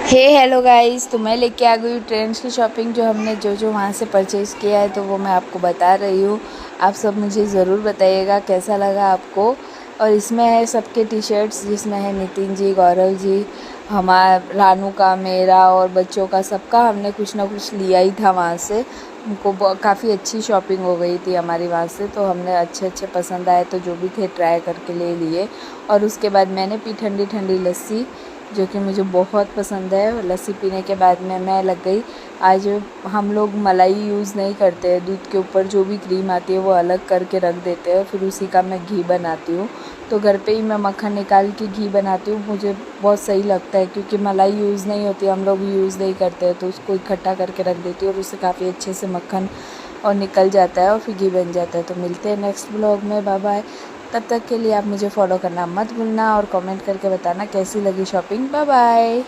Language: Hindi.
हेलो गाइस, तो मैं लेके आ गई हूँ ट्रेंड्स की शॉपिंग। जो हमने जो वहाँ से परचेज़ किया है तो वो मैं आपको बता रही हूँ। आप सब मुझे ज़रूर बताइएगा कैसा लगा आपको। और इसमें है सबके टी शर्ट्स, जिसमें है नितिन जी, गौरव जी, रानू का, मेरा और बच्चों का, सबका हमने कुछ ना कुछ लिया ही था वहाँ से। हमको काफ़ी अच्छी शॉपिंग हो गई थी हमारी वहाँ से, तो हमने अच्छे पसंद आए तो जो भी थे ट्राई करके ले लिए। और उसके बाद मैंने पी ठंडी ठंडी लस्सी, जो कि मुझे बहुत पसंद है। लस्सी पीने के बाद में मैं लग गई। आज हम लोग मलाई यूज़ नहीं करते हैं, दूध के ऊपर जो भी क्रीम आती है वो अलग करके रख देते हैं, फिर उसी का मैं घी बनाती हूँ। तो घर पे ही मैं मक्खन निकाल के घी बनाती हूँ, मुझे बहुत सही लगता है, क्योंकि मलाई यूज़ नहीं होती, हम लोग यूज़ नहीं करते हैं, तो उसको इकट्ठा करके रख देती हूँ और उससे काफ़ी अच्छे से मक्खन और निकल जाता है और फिर घी बन जाता है। तो मिलते हैं नेक्स्ट ब्लॉग में, बाय बाय। तब तक के लिए आप मुझे फॉलो करना मत भूलना और कमेंट करके बताना कैसी लगी शॉपिंग। Bye bye.